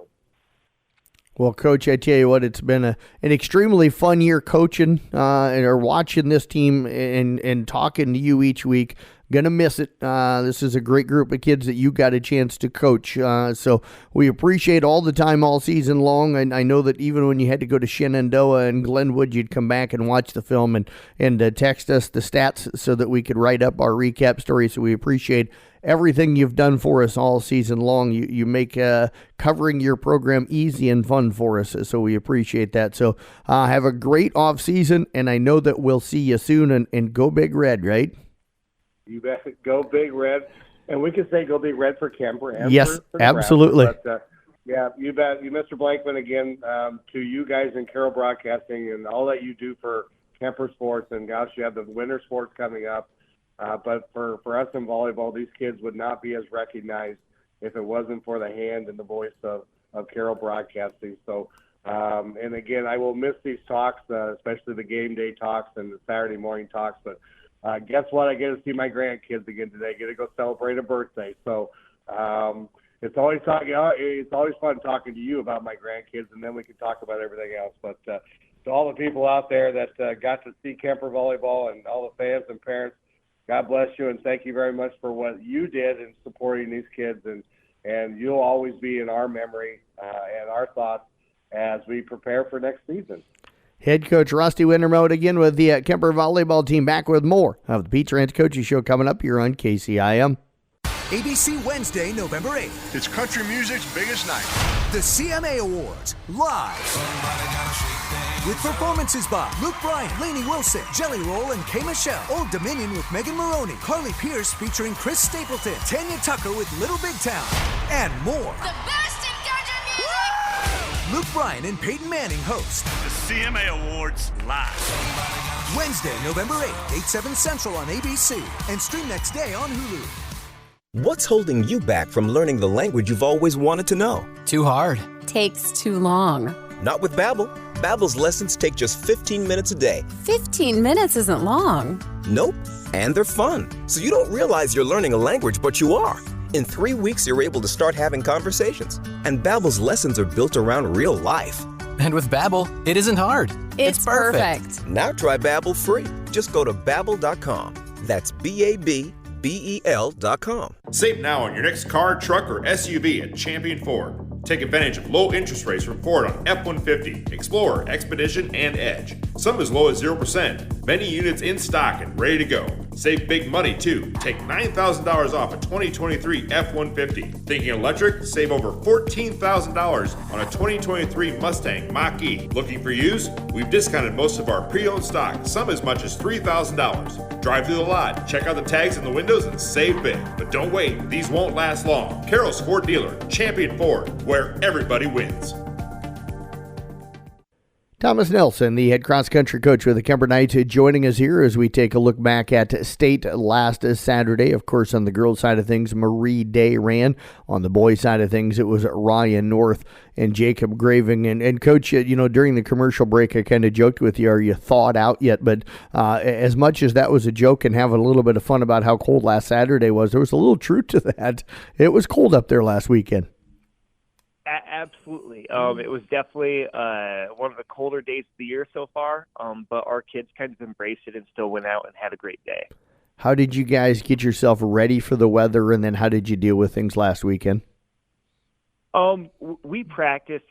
Well, Coach, I tell you what, it's been an extremely fun year coaching or watching this team and talking to you each week. Going to miss it. This is a great group of kids that you got a chance to coach. So we appreciate all the time all season long. And I know that even when you had to go to Shenandoah and Glenwood, you'd come back and watch the film and text us the stats so that we could write up our recap story. So we appreciate everything you've done for us all season long. You make covering your program easy and fun for us, so we appreciate that. So have a great off season, and I know that we'll see you soon, and go Big Red, right? You bet. Go Big Red. And we can say go Big Red for Kemper. And yes, for absolutely. But, yeah, you bet. You, Mr. Blankman, again, to you guys in Carroll Broadcasting and all that you do for Kemper sports. And, gosh, you have the winter sports coming up. But for us in volleyball, these kids would not be as recognized if it wasn't for the hand and the voice of Carroll Broadcasting. So, and again, I will miss these talks, especially the game day talks and the Saturday morning talks. But guess what? I get to see my grandkids again today. I get to go celebrate a birthday. So it's always fun talking to you about my grandkids, and then we can talk about everything else. But to all the people out there that got to see Kemper volleyball and all the fans and parents, God bless you, and thank you very much for what you did in supporting these kids, and you'll always be in our memory and our thoughts as we prepare for next season. Head coach Rusty Wintermode again with the Kemper volleyball team, back with more of the Pizza Ranch Coaches Show coming up here on KCIM. ABC Wednesday, November 8th. It's country music's biggest night. The CMA Awards, live. With performances by Luke Bryan, Lainey Wilson, Jelly Roll, and Kay Michelle. Old Dominion with Megan Maroney. Carly Pierce featuring Chris Stapleton. Tanya Tucker with Little Big Town. And more. The best in country music! Luke Bryan and Peyton Manning host The CMA Awards live. Wednesday, November 8th, 8/7 Central on ABC. And stream next day on Hulu. What's holding you back from learning the language you've always wanted to know? Too hard. Takes too long. Not with Babbel. Babbel's lessons take just 15 minutes a day. 15 minutes isn't long. Nope. And they're fun. So you don't realize you're learning a language, but you are. In 3 weeks, you're able to start having conversations. And Babbel's lessons are built around real life. And with Babbel, it isn't hard. It's perfect. Now try Babbel free. Just go to Babbel.com. That's BABBEL.com. Save now on your next car, truck, or SUV at Champion Ford. Take advantage of low interest rates from Ford on F-150, Explorer, Expedition, and Edge. Some as low as 0%. Many units in stock and ready to go. Save big money too. Take $9,000 off a 2023 F-150. Thinking electric? Save over $14,000 on a 2023 Mustang Mach-E. Looking for used? We've discounted most of our pre-owned stock, some as much as $3,000. Drive through the lot, check out the tags in the windows, and save big. But don't wait, these won't last long. Carroll's Ford dealer, Champion Ford, where everybody wins. Thomas Nelson, the head cross-country coach with the Kemper Knights, joining us here as we take a look back at state last Saturday. Of course, on the girls' side of things, Marie Day ran. On the boys' side of things, it was Ryan North and Jacob Graving. And Coach, during the commercial break, I kind of joked with you, are you thawed out yet? But as much as that was a joke and having a little bit of fun about how cold last Saturday was, there was a little truth to that. It was cold up there last weekend. Absolutely. It was definitely one of the colder days of the year so far, but our kids kind of embraced it and still went out and had a great day. How did you guys get yourself ready for the weather, and then how did you deal with things last weekend? We practiced,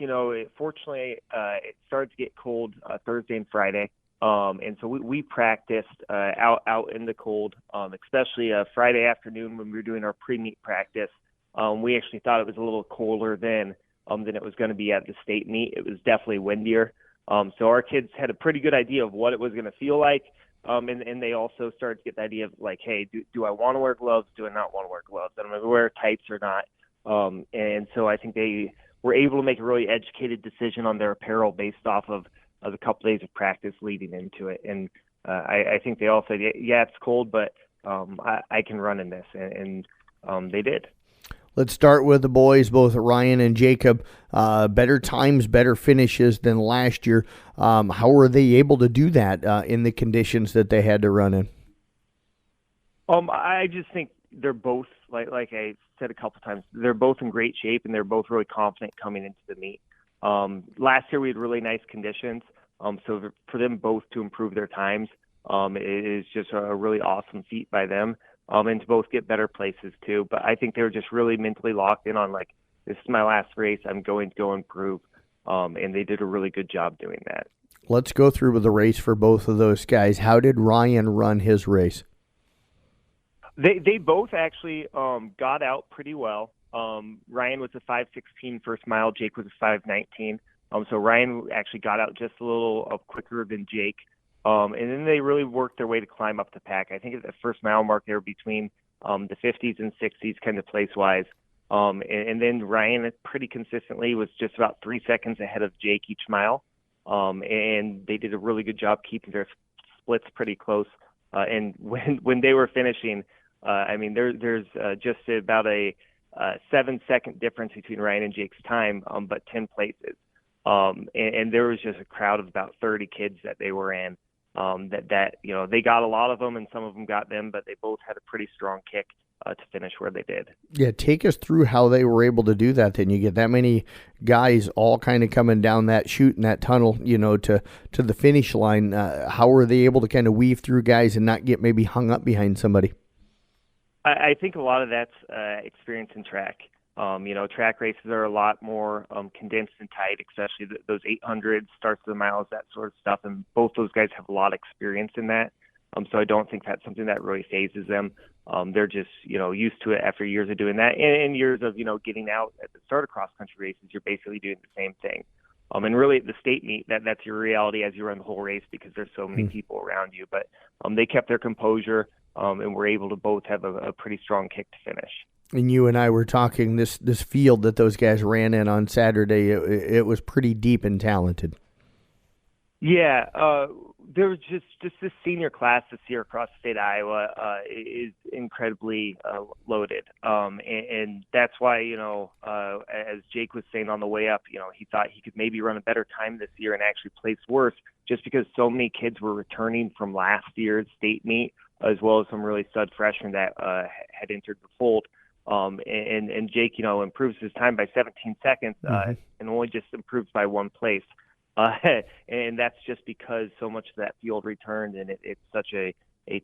fortunately, it started to get cold Thursday and Friday, and so we practiced out in the cold, especially Friday afternoon when we were doing our pre-meet practice. We actually thought it was a little colder than it was going to be at the state meet. It was definitely windier. So our kids had a pretty good idea of what it was going to feel like. And they also started to get the idea of like, hey, do I want to wear gloves? Do I not want to wear gloves? Am I going to wear tights or not? And so I think they were able to make a really educated decision on their apparel based off of the couple days of practice leading into it. And I think they all said, yeah, it's cold, but I can run in this. And they did. Let's start with the boys, both Ryan and Jacob. Better times, better finishes than last year. How were they able to do that in the conditions that they had to run in? I just think they're both, like I said a couple times, they're both in great shape, and they're both really confident coming into the meet. Last year we had really nice conditions, so for them both to improve their times, it is just a really awesome feat by them, and to both get better places too. But I think they were just really mentally locked in on, like, this is my last race, I'm going to go improve, and they did a really good job doing that. Let's go through with the race for both of those guys. How did Ryan run his race? They both actually got out pretty well. Ryan was a 5:16 first mile. Jake was a 5:19. So Ryan actually got out just a little quicker than Jake. And then they really worked their way to climb up the pack. I think at the first mile mark, they were between the 50s and 60s kind of place-wise. And then Ryan pretty consistently was just about 3 seconds ahead of Jake each mile. And they did a really good job keeping their splits pretty close. And when they were finishing, I mean, there's just about a 7-second difference between Ryan and Jake's time, but 10 places. And there was just a crowd of about 30 kids that they were in. That they got a lot of them, and some of them got them, but they both had a pretty strong kick to finish where they did. Yeah, take us through how they were able to do that. Then you get that many guys all kind of coming down that chute in that tunnel, to the finish line. How were they able to kind of weave through guys and not get maybe hung up behind somebody? I think a lot of that's experience in track. Track races are a lot more condensed and tight, especially those 800 starts of the miles, that sort of stuff. And both those guys have a lot of experience in that. So I don't think that's something that really phases them. They're just, used to it after years of doing that. And years of, getting out at the start of cross-country races, you're basically doing the same thing. And really at the state meet, that's your reality as you run the whole race because there's so many people around you. But they kept their composure and were able to both have a pretty strong kick to finish. And you and I were talking this field that those guys ran in on Saturday. It was pretty deep and talented. Yeah, there was just this senior class this year across the state of Iowa is incredibly loaded, and that's why as Jake was saying on the way up, he thought he could maybe run a better time this year and actually place worse, just because so many kids were returning from last year's state meet, as well as some really stud freshmen that had entered the fold. And Jake, improves his time by 17 seconds and only just improves by one place. And that's just because so much of that field returned, and it's such a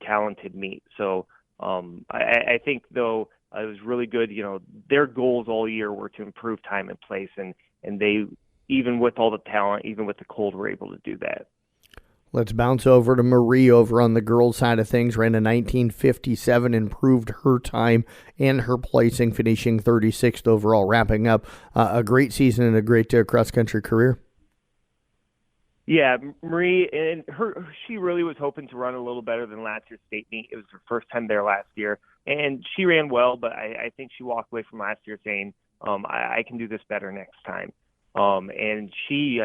talented meet. So I think, though, it was really good. Their goals all year were to improve time and place, and they, even with all the talent, even with the cold, were able to do that. Let's bounce over to Marie over on the girls' side of things. Ran a 19:57, improved her time and her placing, finishing 36th overall, wrapping up a great season and a great cross-country career. Yeah, Marie, and she really was hoping to run a little better than last year's state meet. It was her first time there last year, and she ran well, but I think she walked away from last year saying, I can do this better next time. And she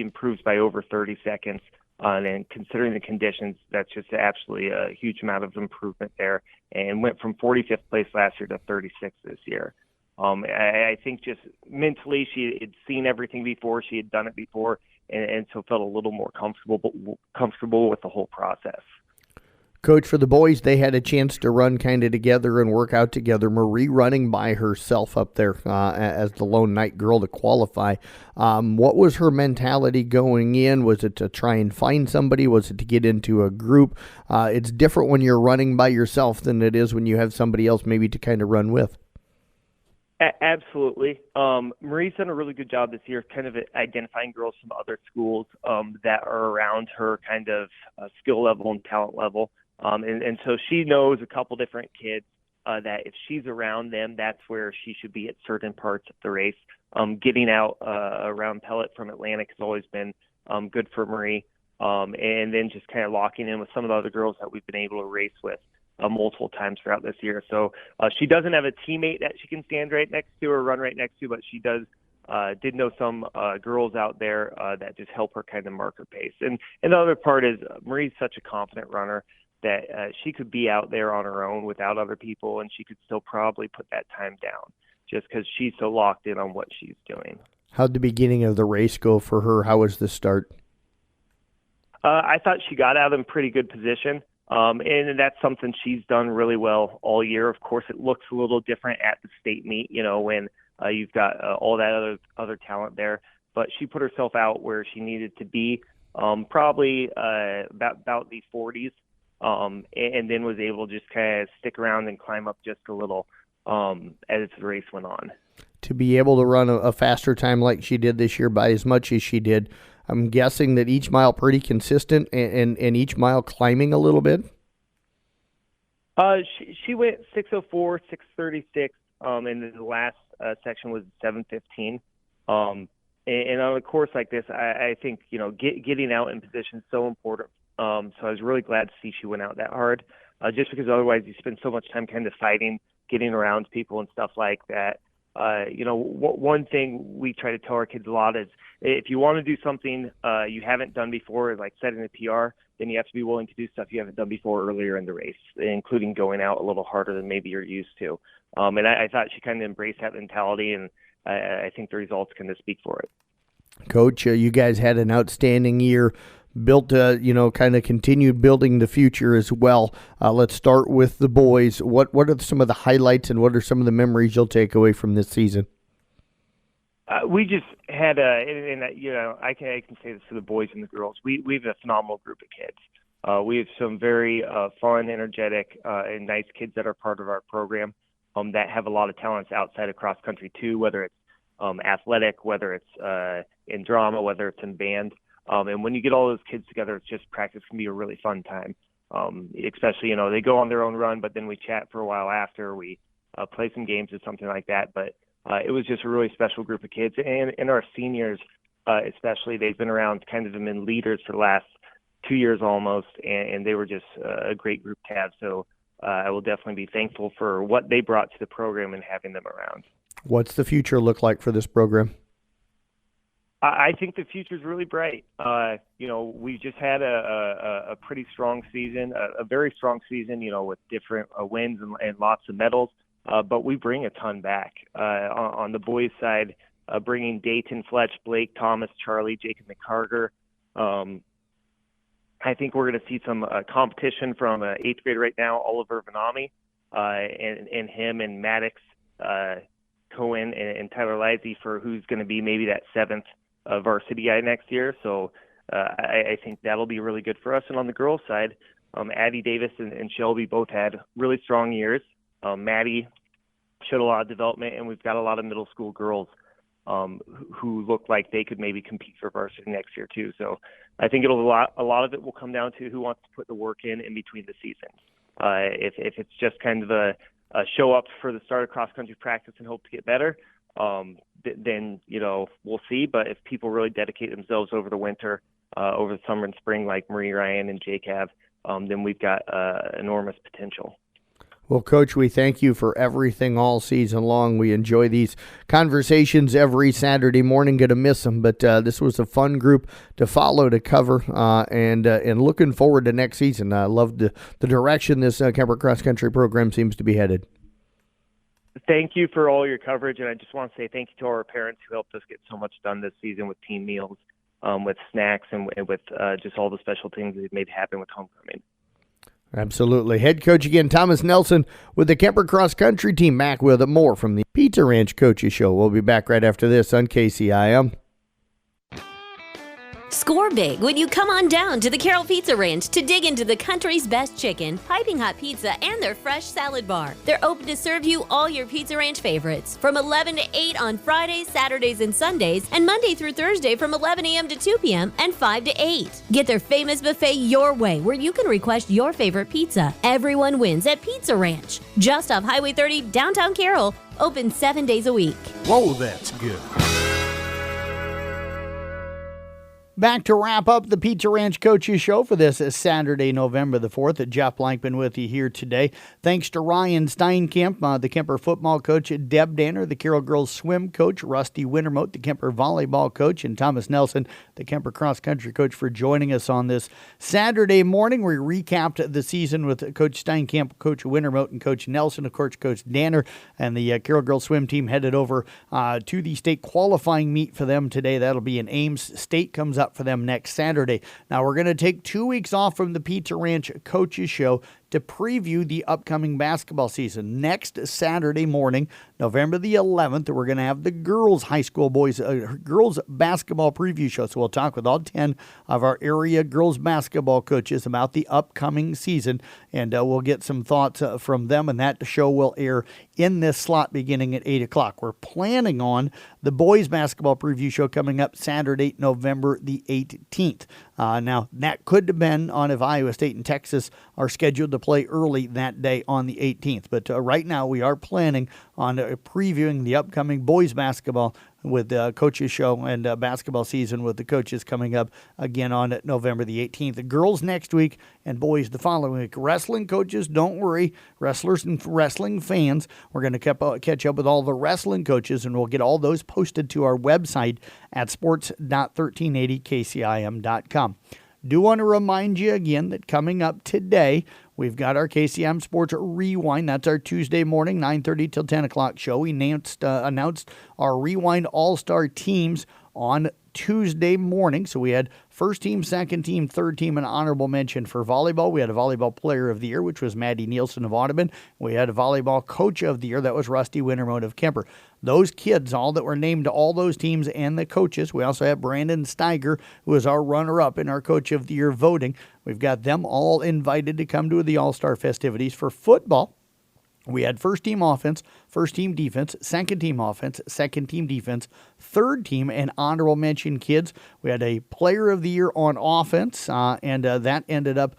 improves by over 30 seconds. And considering the conditions, that's just absolutely a huge amount of improvement there, and went from 45th place last year to 36th this year. I think just mentally she had seen everything before, she had done it before, and so felt a little more comfortable with the whole process. Coach, for the boys, they had a chance to run kind of together and work out together. Marie running by herself up there as the lone night girl to qualify. What was her mentality going in? Was it to try and find somebody? Was it to get into a group? It's different when you're running by yourself than it is when you have somebody else maybe to kind of run with. Absolutely. Marie's done a really good job this year kind of identifying girls from other schools that are around her kind of skill level and talent level. And so she knows a couple different kids that if she's around them, that's where she should be at certain parts of the race. Getting out around Pellet from Atlantic has always been good for Marie. And then just kind of locking in with some of the other girls that we've been able to race with multiple times throughout this year. So she doesn't have a teammate that she can stand right next to or run right next to, but she did know some girls out there that just help her kind of mark her pace. And the other part is Marie's such a confident runner that she could be out there on her own without other people, and she could still probably put that time down just because she's so locked in on what she's doing. How'd the beginning of the race go for her? How was the start? I thought she got out in pretty good position, and that's something she's done really well all year. Of course, it looks a little different at the state meet, when you've got all that other talent there. but she put herself out where she needed to be, probably about the 40s, and then was able to just kind of stick around and climb up just a little as the race went on. To be able to run a faster time like she did this year by as much as she did, I'm guessing that each mile pretty consistent and each mile climbing a little bit? She went 6:04, 6:36, and then the last section was 7:15. And on a course like this, I think, getting out in position is so important. So I was really glad to see she went out that hard, just because otherwise you spend so much time kind of fighting, getting around people and stuff like that. One thing we try to tell our kids a lot is if you want to do something you haven't done before, like setting a PR, then you have to be willing to do stuff you haven't done before earlier in the race, including going out a little harder than maybe you're used to. And I thought she kind of embraced that mentality, and I think the results kind of speak for it. Coach, you guys had an outstanding year, built, kind of continued building the future as well. Let's start with the boys. What are some of the highlights and what are some of the memories you'll take away from this season? We just had I can say this to the boys and the girls. We have a phenomenal group of kids. We have some very fun, energetic, and nice kids that are part of our program that have a lot of talents outside of cross country too, whether it's athletic, whether it's in drama, whether it's in band. And when you get all those kids together, it's just practice can be a really fun time. Especially, they go on their own run, but then we chat for a while after. We play some games or something like that. But it was just a really special group of kids. And our seniors, especially, they've been around kind of been leaders for the last 2 years almost, and they were just a great group to have. So I will definitely be thankful for what they brought to the program and having them around. What's the future look like for this program? I think the future is really bright. We just had a pretty strong season, a very strong season, with different wins and lots of medals. But we bring a ton back. On the boys' side, bringing Dayton, Fletch, Blake, Thomas, Charlie, Jacob McCarter. I think we're going to see some competition from 8th grade right now, Oliver Vanami, and him and Maddox Cohen and Tyler Lizzie for who's going to be maybe that 7th varsity guy next year. So I think that'll be really good for us. And on the girls' side, Addie Davis and Shelby both had really strong years. Maddie showed a lot of development, and we've got a lot of middle school girls who look like they could maybe compete for varsity next year too. So I think a lot of it will come down to who wants to put the work in between the seasons. If it's just kind of a show up for the start of cross country practice and hope to get better, then we'll see. But if people really dedicate themselves over the winter, over the summer and spring, like Marie Ryan and Jake have, then we've got enormous potential. Well, Coach, we thank you for everything all season long. We enjoy these conversations every Saturday morning. Going to miss them, but this was a fun group to follow, to cover, and looking forward to next season. I love the direction this Kemper Cross Country program seems to be headed. Thank you for all your coverage, and I just want to say thank you to our parents who helped us get so much done this season with team meals, with snacks, and with just all the special things that made happen with homecoming. Absolutely. Head coach again, Thomas Nelson with the Kemper Cross Country team. Back with more from the Pizza Ranch Coaches Show. We'll be back right after this on KCIM. Score big when you come on down to the Carroll Pizza Ranch to dig into the country's best chicken, piping hot pizza, and their fresh salad bar. They're open to serve you all your Pizza Ranch favorites from 11 to 8 on Fridays, Saturdays, and Sundays, and Monday through Thursday from 11 a.m. to 2 p.m. and 5 to 8. Get their famous buffet your way, where you can request your favorite pizza. Everyone wins at Pizza Ranch, just off Highway 30, downtown Carroll, open 7 days a week. Whoa, that's good. Back to wrap up the Pizza Ranch Coaches Show for this Saturday, November the 4th. Jeff Blankman with you here today. Thanks to Ryan Steinkamp, the Kemper football coach, Deb Danner, the Carroll girls swim coach, Rusty Wintermote, the Kemper volleyball coach, and Thomas Nelson, the Kemper cross country coach, for joining us on this Saturday morning. We recapped the season with Coach Steinkamp, Coach Wintermote, and Coach Nelson. Of course, Coach Danner and the Carroll girls swim team headed over to the state qualifying meet for them today. That'll be in Ames. State comes up for them next Saturday. Now, we're going to take 2 weeks off from the Pizza Ranch Coaches Show to preview the upcoming basketball season. Next Saturday morning, November the 11th, we're going to have the girls girls basketball preview show. So we'll talk with all 10 of our area girls basketball coaches about the upcoming season, and we'll get some thoughts from them, and that show will air in this slot beginning at 8 o'clock. We're planning on the boys basketball preview show coming up Saturday, November the 18th. Now, that could depend on if Iowa State and Texas are scheduled to play early that day on the 18th. But right now, we are planning on previewing the upcoming boys basketball with the coaches show and basketball season with the coaches coming up again on November the 18th. The girls next week and boys the following week. Wrestling coaches, don't worry. Wrestlers and wrestling fans, we're going to catch up with all the wrestling coaches, and we'll get all those posted to our website at sports.1380kcim.com. Do want to remind you again that coming up today, we've got our KCIM Sports Rewind. That's our Tuesday morning, 9:30 till 10 o'clock show. We announced our Rewind All-Star teams on Tuesday morning. So we had first team, second team, third team, and honorable mention for volleyball. We had a volleyball player of the year, which was Maddie Nielsen of Audubon. We had a volleyball coach of the year. That was Rusty Wintermode of Kemper. Those kids, all that were named to all those teams and the coaches. We also have Brandon Steiger, who is our runner-up in our coach of the year voting. We've got them all invited to come to the All-Star festivities. For football, we had first team offense, first team defense, second team offense, second team defense, third team, and honorable mention kids. We had a player of the year on offense, and that ended up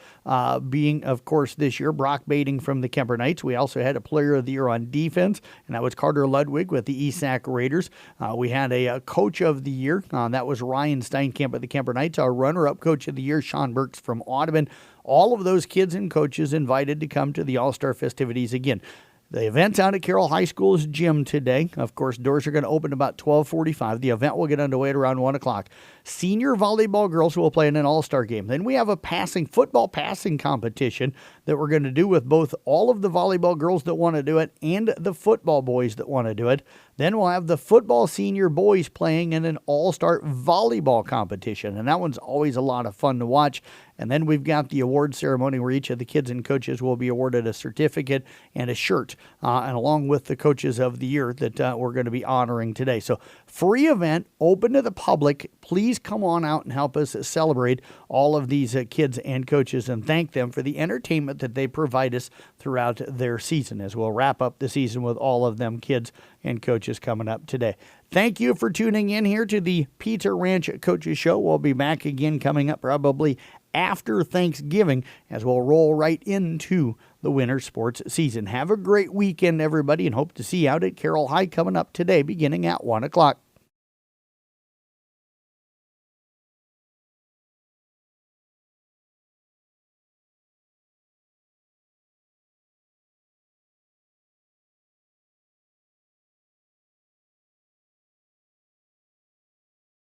being, of course, this year, Brock Bading from the Kemper Knights. We also had a player of the year on defense, and that was Carter Ludwig with the ESAC Raiders. We had a coach of the year. That was Ryan Steinkamp at the Kemper Knights. Our runner-up coach of the year, Sean Burks from Audubon. All of those kids and coaches invited to come to the All-Star festivities again. The event's out at Carroll High School's gym today. Of course, doors are going to open about 12:45. The event will get underway at around 1 o'clock. Senior volleyball girls will play in an all-star game. Then we have a football passing competition that we're going to do with both all of the volleyball girls that want to do it and the football boys that want to do it. Then we'll have the football senior boys playing in an all-star volleyball competition, and that one's always a lot of fun to watch. And then we've got the award ceremony where each of the kids and coaches will be awarded a certificate and a shirt, and along with the coaches of the year that we're going to be honoring today. So free event, open to the public. Please come on out and help us celebrate all of these kids and coaches and thank them for the entertainment that they provide us throughout their season, as we'll wrap up the season with all of them kids and coaches coming up today. Thank you for tuning in here to the Pizza Ranch Coaches Show. We'll be back again coming up probably after Thanksgiving as we'll roll right into the winter sports season. Have a great weekend, everybody, and hope to see you out at Carroll High coming up today beginning at 1 o'clock.